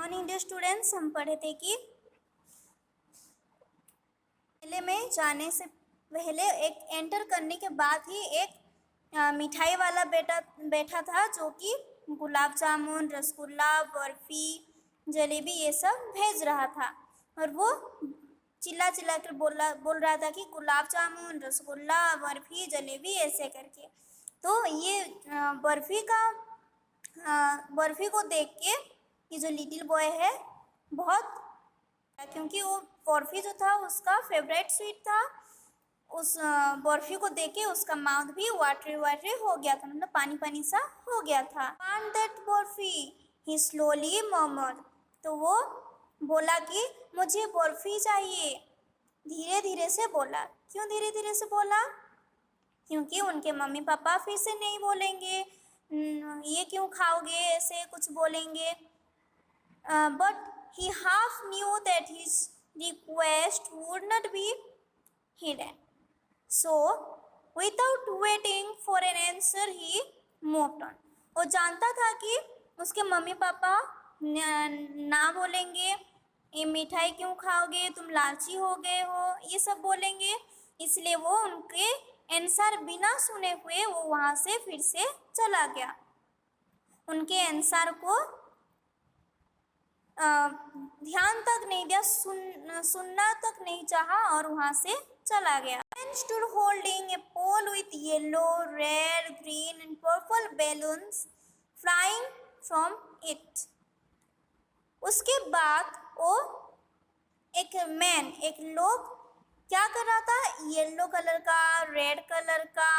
Morning day students, हम पढ़े थे कि मेले में जाने से पहले एक एंटर करने के बाद ही एक मिठाई वाला बैठा था जो कि गुलाब जामुन, रसगुल्ला, बर्फ़ी, जलेबी ये सब भेज रहा था। और वो चिल्ला चिल्ला कर बोल रहा था कि गुलाब जामुन, रसगुल्ला, बर्फ़ी, जलेबी ऐसे करके। तो ये बर्फ़ी को देख के ये जो लिटिल बॉय है बहुत, क्योंकि वो बर्फ़ी जो था उसका फेवरेट स्वीट था। उस बर्फ़ी को देख के उसका माउथ भी वाटरी हो गया था, मतलब पानी पानी सा हो गया था। Want that barfi, he slowly murmured. तो वो बोला कि मुझे बर्फ़ी चाहिए, धीरे धीरे से बोला। क्यों धीरे धीरे से बोला? क्योंकि उनके मम्मी पापा फिर से नहीं बोलेंगे ये क्यों खाओगे, ऐसे कुछ बोलेंगे। But he half knew that his request would not be hidden. So, without waiting for an answer, he moved on. वो जानता था कि उसके मम्मी पापा ना बोलेंगे, ये मिठाई क्यों खाओगे, तुम लालची हो गए हो, ये सब बोलेंगे। इसलिए वो उनके आंसर बिना सुने हुए वो वहाँ से फिर से चला गया। उनके आंसर को ध्यान तक नहीं दिया, सुनना तक नहीं चाहा और वहाँ से चला गया। Man stood holding a pole with yellow, red, green and purple balloons flying from it. उसके बाद वो एक लोग क्या कर रहा था? येलो कलर का, रेड कलर का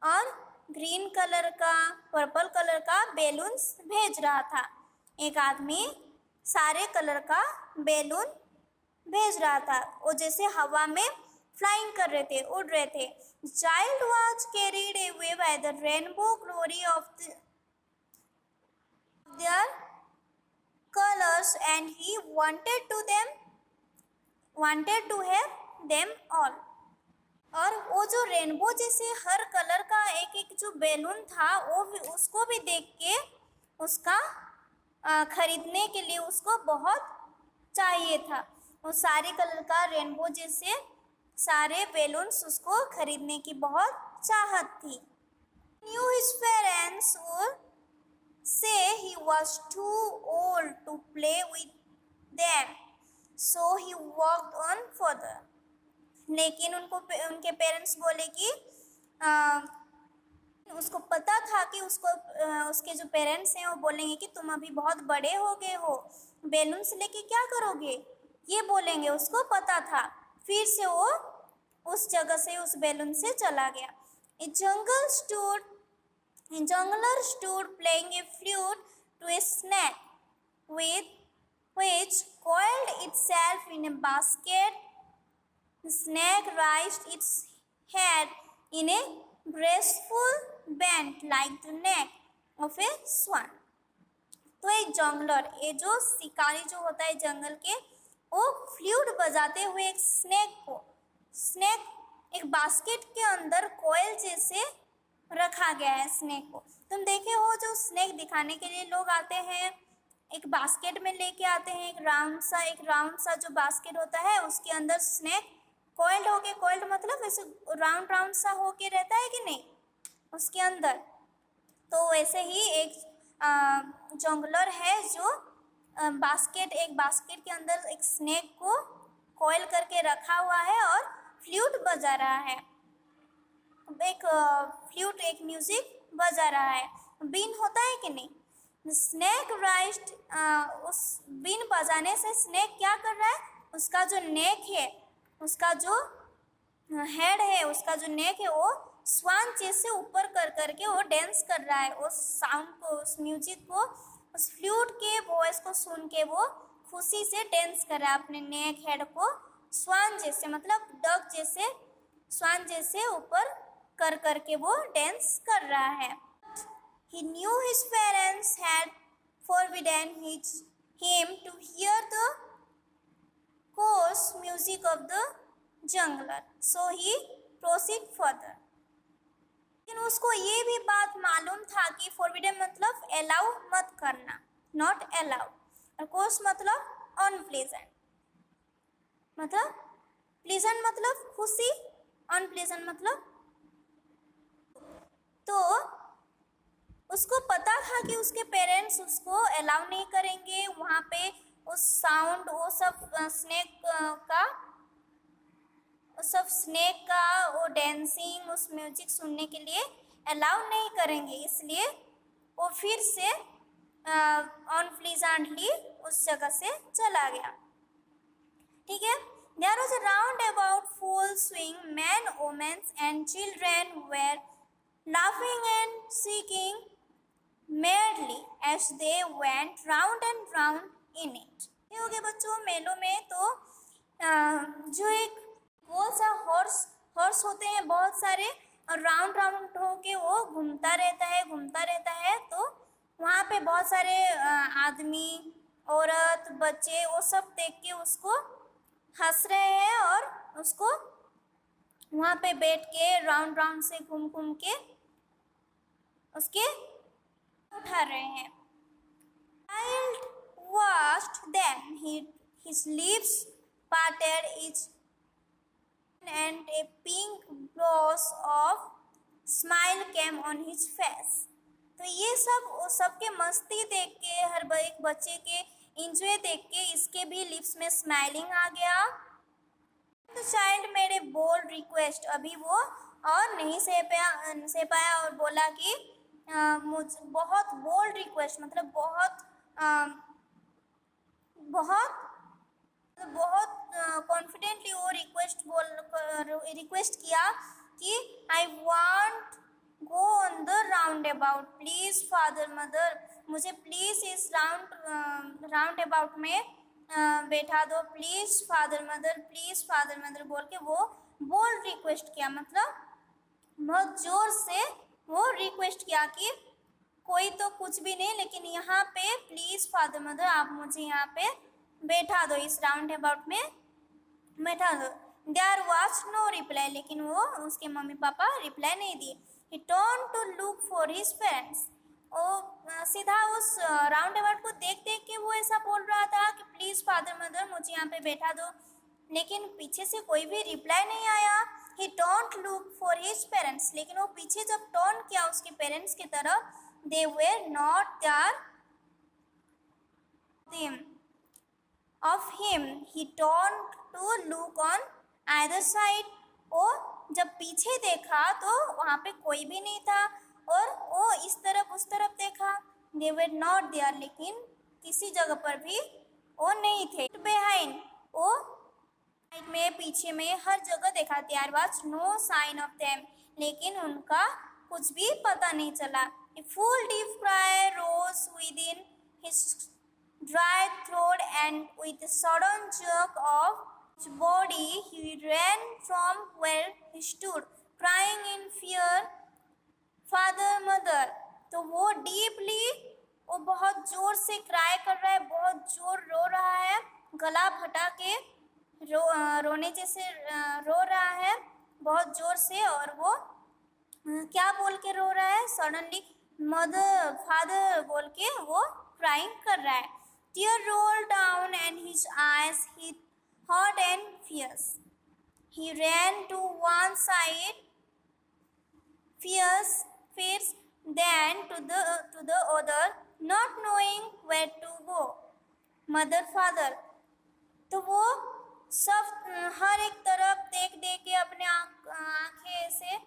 और ग्रीन कलर का, पर्पल कलर का बैलून्स भेज रहा था। एक आदमी सारे कलर का बैलून भेज रहा था। वो जैसे हवा में फ्लाइंग कर रहे थे, उड़ रहे थे। Child was carried away by the rainbow glory of their colours and he wanted to have them all. और वो जो रेनबो जैसे हर कलर का एक एक जो बैलून था, वो उसको भी देख के उसका खरीदने के लिए उसको बहुत चाहिए था। वो सारे कलर का रेनबो जैसे सारे बैलून्स उसको खरीदने की बहुत चाहत थी। Knew his parents would say he was too old to play with them, so he walked on further. लेकिन उनके पेरेंट्स बोले कि उसको पता था कि उसके जो पेरेंट्स हैं वो बोलेंगे कि तुम अभी बहुत बड़े हो गए हो, बैलून से लेके क्या करोगे, ये बोलेंगे। उसको पता था। फिर से वो उस जगह से, उस बैलून से चला गया। A jungler stood playing a flute to a snake which coiled itself in a basket. The snake raised its head in a graceful bend like the neck of a swan. तो एक jungler, ये जो शिकारी जो होता है जंगल के, वो फ्लूट बजाते हुए एक स्नेक एक बास्केट के अंदर कोयल जैसे रखा गया है। स्नेक को तुम देखे हो, जो स्नेक दिखाने के लिए लोग आते हैं, एक बास्केट में लेके आते हैं, एक राउंड सा जो बास्केट होता है उसके अंदर स्नेक कोइल्ड मतलब ऐसे राउंड सा होके रहता है कि नहीं उसके अंदर। तो वैसे ही एक जंगलर है जो एक बास्केट के अंदर एक स्नेक को कोइल करके रखा हुआ है और फ्लूट बजा रहा है। एक म्यूजिक बजा रहा है। बीन होता है कि नहीं, स्नेक राइस्ट, उस बीन बजाने से स्नेक क्या कर रहा है? उसका जो नेक है, उसका जो हेड है, उसका जो नेक है, वो स्वान जैसे ऊपर कर करके वो डांस कर रहा है। उस साउंड को, उस म्यूजिक को, उस फ्लूट के वॉइस को सुन के वो खुशी से डांस कर रहा है। अपने नेक हेड को स्वान जैसे, मतलब डक जैसे, स्वान जैसे ऊपर कर करके वो डांस कर रहा है। He knew his parents had forbidden him to hear the coarse music of the jungler, so he proceeded further. लेकिन उसको ये भी बात मालूम था कि forbidden मतलब allow मत करना, not allow। और कोर्स मतलब अनप्लेजेंट, मतलब प्लेजेंट मतलब खुशी, अनप्लेजेंट मतलब। तो उसको पता था कि उसके पेरेंट्स उसको अलाउ नहीं करेंगे वहाँ पे उस साउंड, वो सब स्नेक का वो डांसिंग, उस म्यूजिक सुनने के लिए अलाउ नहीं करेंगे, इसलिए वो फिर से अनप्लीजेंटली उस जगह से चला गया। ठीक है। There was a roundabout full swing, men, women and children were laughing and singing merrily as they went round and round in it. ये हो गया बच्चों मेलों में। तो जो एक गोल सा हॉर्स होते हैं बहुत सारे, और राउंड राउंड होके वो घूमता रहता है। तो वहाँ पे बहुत सारे आदमी, औरत, बच्चे वो सब देख के उसको हंस रहे हैं और उसको वहाँ पे बैठ के राउंड राउंड से घूम के उसके उठा रहे हैं। Child watched them. His lips parted each and a pink gloss of smile came on his face. तो ये सबके मस्ती देख के, हर एक बच्चे के इंजॉय देख के इसके भी लिप्स में स्माइलिंग आ गया। तो child made a bold request, अभी वो और नहीं सह पाया और बोला कि मुझे बहुत बोल्ड रिक्वेस्ट मतलब बहुत कॉन्फिडेंटली वो रिक्वेस्ट किया कि I want go on the round about, please father mother, मुझे प्लीज़ इस राउंड अबाउट में बैठा दो, प्लीज़ फादर मदर बोल के वो बोल्ड रिक्वेस्ट किया, मतलब बहुत ज़ोर से वो रिक्वेस्ट किया कि कोई तो कुछ भी नहीं, लेकिन यहाँ पे प्लीज़ फादर मदर आप मुझे यहाँ पे बैठा दो, इस राउंड अबाउट में बैठा दो। देयर वाज नो रिप्लाई, लेकिन वो उसके मम्मी पापा रिप्लाई नहीं दिए। He turn to look for his parents, वो सीधा उस राउंड अबाउट को देख के वो ऐसा बोल रहा था कि प्लीज़ फादर मदर मुझे यहाँ पे बैठा दो, लेकिन पीछे से कोई भी रिप्लाई नहीं आया। ही don't look for his parents, लेकिन वो पीछे जब टर्न किया उसके पेरेंट्स की तरफ, they were not there of him. He turned to look on either side. वो जब पीछे देखा तो वहाँ पे कोई भी नहीं था, और वो इस तरफ उस तरफ देखा, they were not there, लेकिन किसी जगह पर भी वो नहीं थे। Behind, वो साइड में, पीछे में, हर जगह देखा। There was no sign of them, लेकिन उनका कुछ भी पता नहीं चला। A full deep cry rose within his dry throat, and with a sudden jerk of his body, he ran from where he stood, crying in fear, "Father, mother!" तो वो वो बहुत जोर से क्राई कर रहा है, बहुत जोर रो रहा है, गला फटा के रोने जैसे रो रहा है बहुत जोर से। और वो क्या बोल के रो रहा है? सडनली मदर, फादर बोल के वो क्राइंग कर रहा है। Tear rolled down and his eyes hit hot and fierce. He ran to one side, fierce, then to the other, not knowing where to go. Mother, father. तो वो सब हर एक तरफ देख के अपने आँखें से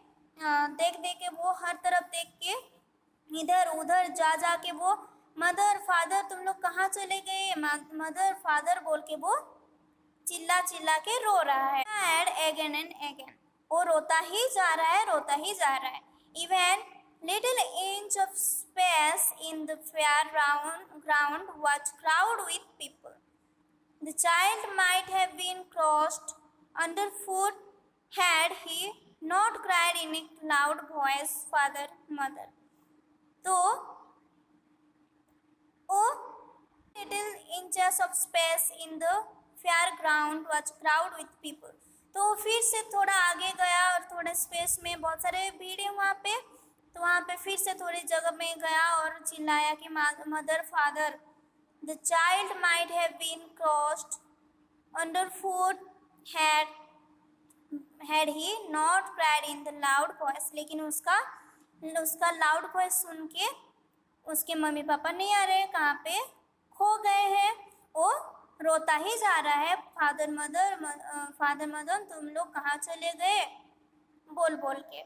देख के वो हर तरफ देख के इधर उधर जा के वो मदर फादर तुम लोग कहाँ चले गए, मदर फादर बोल के वो चिल्ला के रो रहा है। अगेन एंड अगेन, वो रोता ही जा रहा है। Even little inch of space in the fair ground was crowded with people. The child might have been crushed underfoot had he not cried in a loud voice, "Father, mother." तो little inches of space in the fairground was crowded with people. तो फिर से थोड़ा आगे गया और थोड़े space में बहुत सारे भीड़ है वहाँ पे, तो वहाँ पे फिर से थोड़ी जगह में गया और चिल्लाया कि mother father. The child might have been crossed underfoot had he not cried in the loud voice, लेकिन उसका लाउड वॉइस सुन के उसके मम्मी पापा नहीं आ रहे, कहाँ पे खो गए हैं, वो रोता ही जा रहा है, फादर मदर तुम लोग कहाँ चले गए बोल बोल के।